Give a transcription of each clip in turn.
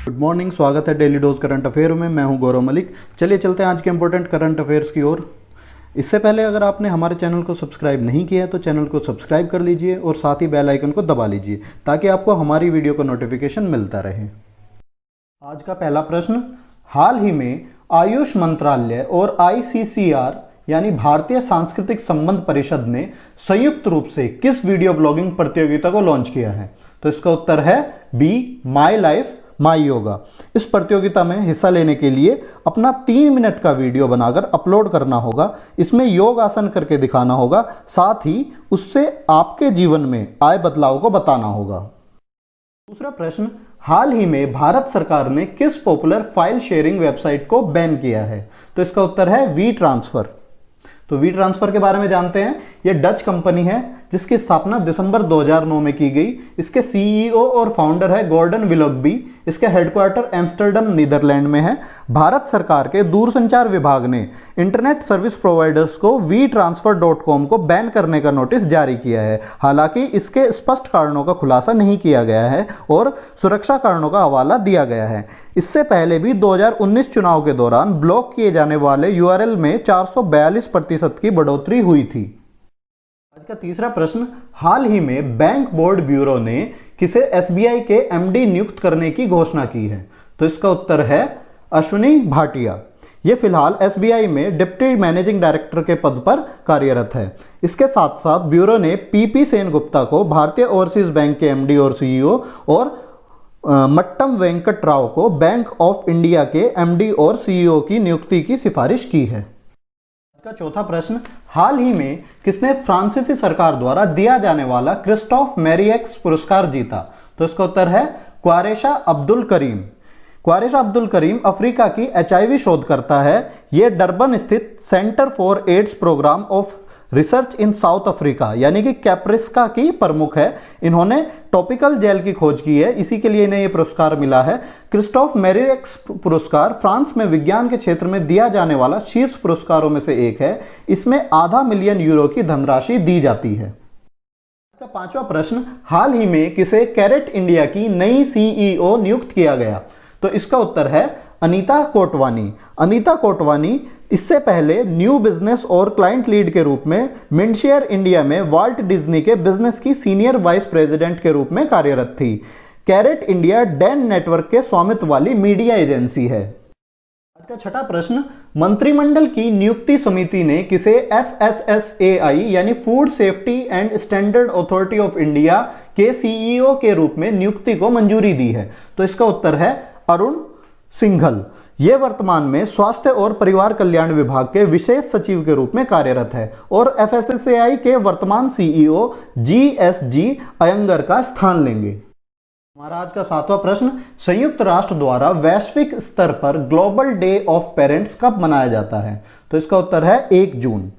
Good morning, स्वागत है daily dose current affair में। मैं हूं गौरव मलिक। चलिए चलते हैं आज के इंपॉर्टेंट करंट अफेयर्स की ओर। इससे पहले अगर आपने हमारे चैनल को सब्सक्राइब नहीं किया है तो चैनल को सब्सक्राइब कर लीजिए और साथ ही बेल आइकन को दबा लीजिए ताकि आपको हमारी वीडियो का नोटिफिकेशन मिलता रहे। आज का पहला प्रश्न, हाल ही में आयुष मंत्रालय और ICCR यानी भारतीय सांस्कृतिक संबंध परिषद ने संयुक्त रूप से किस वीडियो ब्लॉगिंग प्रतियोगिता को लॉन्च किया है? तो इसका उत्तर है B, my life my yoga. इस प्रतियोगिता में हिस्सा लेने के लिए अपना 3 मिनट का वीडियो बनाकर अपलोड करना होगा। इसमें योग आसन करके दिखाना होगा, साथ ही उससे आपके जीवन में आए बदलाव को बताना होगा। दूसरा प्रश्न, हाल ही में भारत सरकार ने किस पॉपुलर फाइल शेयरिंग वेबसाइट को बैन किया है? तो इसका उत्तर है वी ट्रांसफर। तो वी ट्रांसफर के बारे में जानते हैं। यह डच कंपनी है जिसकी स्थापना दिसंबर 2009 में की गई। इसके CEO और फाउंडर है गॉर्डन विलोगबी। इसके हेडक्वार्टर एम्स्टर्डम नीदरलैंड में है। भारत सरकार के दूरसंचार विभाग ने इंटरनेट सर्विस प्रोवाइडर्स को WeTransfer.com को बैन करने का नोटिस जारी किया है। हालांकि इसके स्पष्ट कारणों का खुलासा नहीं किया गया है और सुरक्षा कारणों का हवाला दिया गया है। इससे पहले भी 2019 चुनाव के दौरान ब्लॉक किए जाने वाले URL में 442% की बढ़ोतरी हुई थी। आज का तीसरा प्रश्न, हाल ही में बैंक बोर्ड ब्यूरो ने किसे SBI के MD नियुक्त करने की घोषणा की है? तो इसका उत्तर है अश्विनी भाटिया। ये फिलहाल SBI में डिप्टी मैनेजिंग डायरेक्टर के पद पर कार्यरत है। इसके साथ साथ ब्यूरो ने PP सेनगुप्ता को भारतीय ओवरसीज बैंक के MD और CEO और मट्टम वेंकट राव को बैंक ऑफ इंडिया के MD और CEO की नियुक्ति की सिफारिश की है। का चौथा प्रश्न, हाल ही में किसने फ्रांसीसी सरकार द्वारा दिया जाने वाला क्रिस्टोफ मैरियक्स पुरस्कार जीता? तो इसका उत्तर है Quarraisha Abdool Karim. Quarraisha Abdool Karim Africa की HIV शोधकर्ता है। यह डरबन स्थित centre for AIDS programme of research in South Africa यानी कि कैप्रिस्का की प्रमुख है। इन्होंने टॉपिकल जेल की खोज की है, इसी के लिए इन्हें यह पुरस्कार मिला है। क्रिस्टोफ मैरियक्स पुरस्कार फ्रांस में विज्ञान के क्षेत्र में दिया जाने वाला शीर्ष पुरस्कारों में से एक है। इसमें €500,000 की धनराशि दी जाती है। इसका पांचवा प्रश्न, हाल ही में किसे कैरेट इंडिया की नई CEO नियुक्त किया गया? तो इसका उत्तर है अनीता कोटवानी। अनीता कोटवानी इससे पहले न्यू बिजनेस और क्लाइंट लीड के रूप में मिंडशेयर इंडिया में वाल्ट डिज्नी के बिजनेस की सीनियर वाइस प्रेसिडेंट के रूप में कार्यरत थी। कैरेट इंडिया डैन नेटवर्क के स्वामित्व वाली मीडिया एजेंसी है। आज का छठा प्रश्न, मंत्रिमंडल की नियुक्ति समिति ने किसे FSSAI यानी food safety and standard authority of India के CEO के रूप में नियुक्ति को मंजूरी दी है? तो इसका उत्तर है अरुण सिंघल। यह वर्तमान में स्वास्थ्य और परिवार कल्याण विभाग के विशेष सचिव के रूप में कार्यरत है और FSSAI के वर्तमान CEO GSG अयंगर का स्थान लेंगे। हमारा आज का सातवां प्रश्न, संयुक्त राष्ट्र द्वारा वैश्विक स्तर पर ग्लोबल डे ऑफ पेरेंट्स कब मनाया जाता है? तो इसका उत्तर है 1 जून।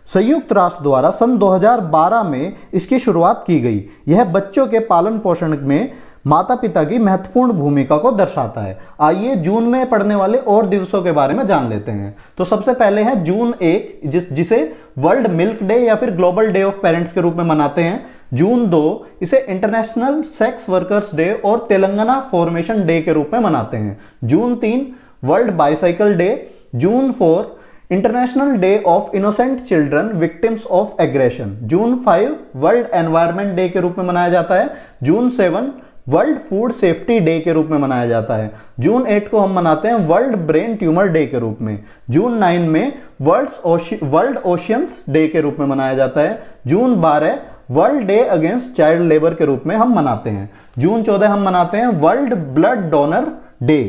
संयुक्त राष्ट्र द्वारा सन 2012 में इसकी शुरुआत की गई। यह बच्चों के पालन पोषण में माता पिता की महत्वपूर्ण भूमिका को दर्शाता है। आइए जून में पड़ने वाले और दिवसों के बारे में जान लेते हैं। तो सबसे पहले है जून 1 जिसे वर्ल्ड मिल्क डे या फिर ग्लोबल डे ऑफ पेरेंट्स के रूप में मनाते हैं। जून 2 इसे इंटरनेशनल सेक्स वर्कर्स डे और तेलंगाना फॉर्मेशन डे के रूप में मनाते हैं। जून 3 world bicycle day. June 4 international day of innocent children victims of aggression. June 5 world environment day के रूप में मनाया जाता है। जून 7 वर्ल्ड फूड सेफ्टी डे के रूप में मनाया जाता है। जून 8 को हम मनाते हैं वर्ल्ड ब्रेन ट्यूमर डे के रूप में। जून 9 में वर्ल्ड ओशियंस डे के रूप में मनाया जाता है। जून 12 world day against child labour के रूप में हम मनाते हैं। जून 14 हम मनाते हैं वर्ल्ड ब्लड डोनर डे।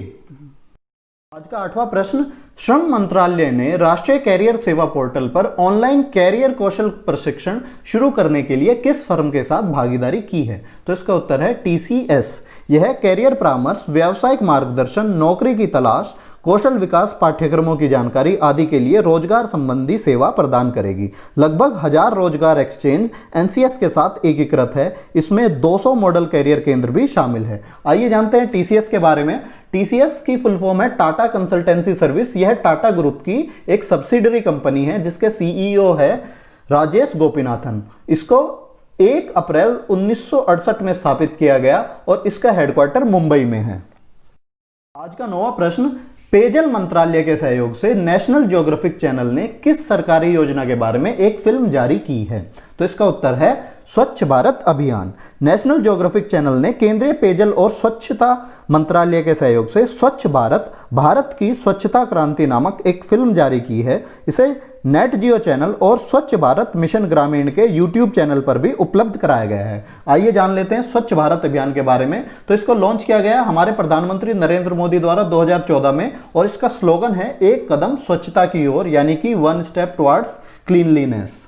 आज का 8वां प्रश्न, श्रम मंत्रालय ने राष्ट्रीय कैरियर सेवा पोर्टल पर ऑनलाइन कैरियर कौशल प्रशिक्षण शुरू करने के लिए किस फर्म के साथ भागीदारी की है? तो इसका उत्तर है TCS। यह कैरियर परामर्श, व्यावसायिक मार्गदर्शन, नौकरी की तलाश, कौशल विकास पाठ्यक्रमों की जानकारी आदि के लिए रोजगार संबंधी सेवा प्रदान करेगी। लगभग 1000 रोजगार एक्सचेंज NCS के साथ एकीकृत है। इसमें 200 मॉडल कैरियर केंद्र भी शामिल है। आइए जानते हैं TCS के बारे में। TCS की फुल फॉर्म है टाटा कंसल्टेंसी सर्विस। यह टाटा ग्रुप की एक सब्सिडरी कंपनी है जिसके CEO है राजेश गोपीनाथन। इसको 1 अप्रैल 1968 में स्थापित किया गया और इसका हेडक्वार्टर मुंबई में है। आज का 9वां प्रश्न, पेयजल मंत्रालय के सहयोग से नेशनल ज्योग्राफिक चैनल ने किस सरकारी योजना के बारे में एक फिल्म जारी की है? तो इसका उत्तर है स्वच्छ भारत अभियान। नेशनल ज्योग्राफिक चैनल ने केंद्रीय पेयजल और स्वच्छता मंत्रालय के सहयोग से स्वच्छ भारत, भारत की स्वच्छता क्रांति नामक एक फिल्म जारी की है। इसे नेट जियो चैनल और स्वच्छ भारत मिशन ग्रामीण के यूट्यूब चैनल पर भी उपलब्ध कराया गया है। आइए जान लेते हैं स्वच्छ भारत अभियान के बारे में। तो इसको लॉन्च किया गया हमारे प्रधानमंत्री नरेंद्र मोदी द्वारा 2014 में, और इसका स्लोगन है एक कदम स्वच्छता की ओर, यानी कि वन स्टेप टुवर्ड्स क्लीनलीनेस।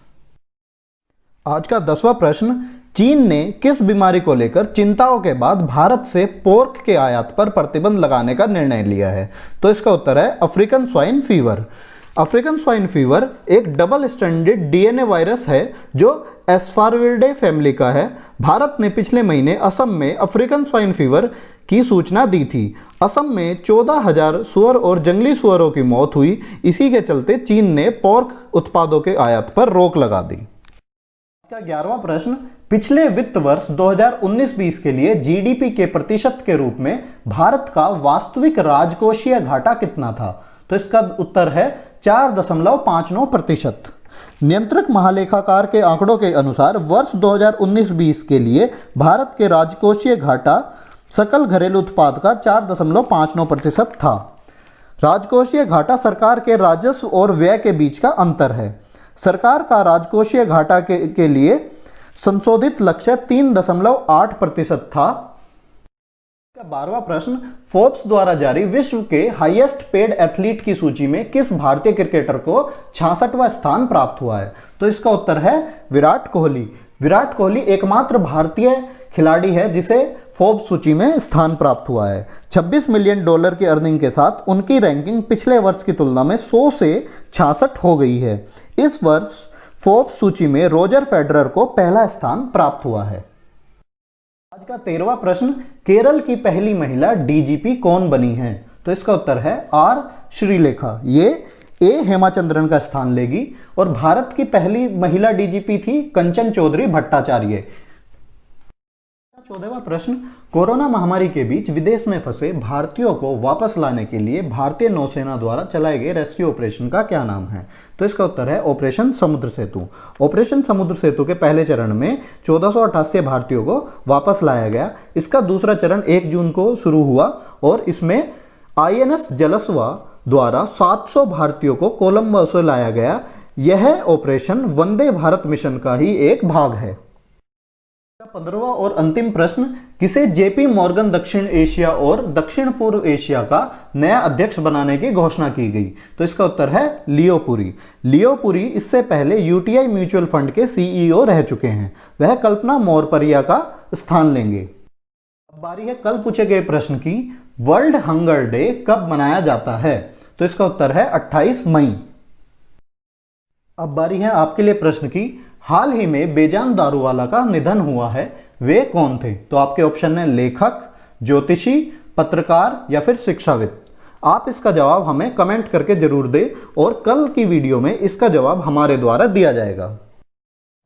आज का 10वां प्रश्न, चीन ने किस बीमारी को लेकर चिंताओं के बाद भारत से पोर्क के आयात पर प्रतिबंध लगाने का निर्णय लिया है? तो इसका उत्तर है African swine fever. African swine fever एक डबल स्ट्रैंडेड डीएनए वायरस है जो एस्पार्विल्डे फैमिली का है। भारत ने पिछले महीने असम में अफ्रीकन स्वाइन फीवर की सूचना दी थी। असम में 14,000 सुअर और जंगली सुअरों की मौत हुई। इसी के चलते चीन ने पोर्क उत्पादों के आयात पर रोक लगा दी। का 11वां प्रश्न, पिछले वित्त वर्ष 2019-20 के लिए जीडीपी के प्रतिशत के रूप में भारत का वास्तविक राजकोषीय घाटा कितना था? तो इसका उत्तर है 4.59%। नियंत्रक महालेखाकार के आंकड़ों के अनुसार वर्ष 2019-20 के लिए भारत के राजकोषीय घाटा सकल घरेलू उत्पाद का 4.59% था। राजकोषीय घाटा सरकार के राजस्व और व्यय के बीच का अंतर है। सरकार का राजकोषीय घाटा के लिए संशोधित लक्ष्य 3.8% था। 12वां प्रश्न, फोर्ब्स द्वारा जारी विश्व के हाईएस्ट पेड एथलीट की सूची में किस भारतीय क्रिकेटर को 66वां स्थान प्राप्त हुआ है? तो इसका उत्तर है विराट कोहली। विराट कोहली एकमात्र भारतीय खिलाड़ी है जिसे फोर्ब्स सूची में स्थान प्राप्त हुआ है। $26 मिलियन की अर्निंग के साथ उनकी रैंकिंग पिछले वर्ष की तुलना में 100 से 66 हो गई है। इस वर्ष फोर्ब्स सूची में रोजर फेडरर को पहला स्थान प्राप्त हुआ है। आज का 13वां प्रश्न, केरल की पहली महिला डीजीपी कौन बनी है? तो इसका उत्तर है आर श्रीलेखा। ये ए हेमाचंद्रन का स्थान लेगी। और भारत की पहली महिला डीजीपी थी कंचन चौधरी भट्टाचार्य। 14वां प्रश्न, कोरोना महामारी के बीच विदेश में फंसे भारतीयों को वापस लाने के लिए भारतीय नौसेना द्वारा चलाए गए रेस्क्यू ऑपरेशन का क्या नाम है? तो इसका उत्तर है ऑपरेशन समुद्र सेतु। ऑपरेशन समुद्र सेतु के पहले चरण में 1488 भारतीयों को वापस लाया गया। इसका दूसरा चरण 1 जून को शुरू हुआ और इसमें आईएनएस जलस्वा द्वारा 700 भारतीयों को कोलंबो से लाया गया। यह ऑपरेशन वंदे भारत मिशन का ही एक भाग है। 15वां और अंतिम प्रश्न, किसे जेपी मॉर्गन दक्षिण एशिया और दक्षिण पूर्व एशिया का नया अध्यक्ष बनाने की घोषणा की गई? तो इसका उत्तर है लियो पुरी। लियो पुरी इससे पहले यूटीआई म्यूचुअल फंड के सीईओ रह चुके हैं। वह कल्पना मौर्परिया का स्थान लेंगे। अब बारी है कल पूछे गए प्रश्न की, वर्ल्ड हंगर डे कब मनाया जाता है? तो इसका उत्तर है 28 मई। अब बारी है आपके लिए प्रश्न की, हाल ही में बेजान दारूवाला का निधन हुआ है, वे कौन थे? तो आपके ऑप्शन है लेखक, ज्योतिषी, पत्रकार या फिर शिक्षाविद। आप इसका जवाब हमें कमेंट करके जरूर दें और कल की वीडियो में इसका जवाब हमारे द्वारा दिया जाएगा।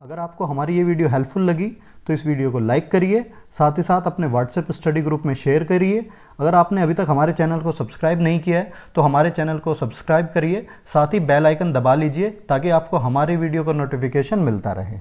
अगर आपको हमारी ये वीडियो हेल्पफुल लगी तो इस वीडियो को लाइक करिए, साथ ही साथ अपने व्हाट्सएप स्टडी ग्रुप में शेयर करिए। अगर आपने अभी तक हमारे चैनल को सब्सक्राइब नहीं किया है तो हमारे चैनल को सब्सक्राइब करिए, साथ ही बेल आइकन दबा लीजिए ताकि आपको हमारी वीडियो का नोटिफिकेशन मिलता रहे।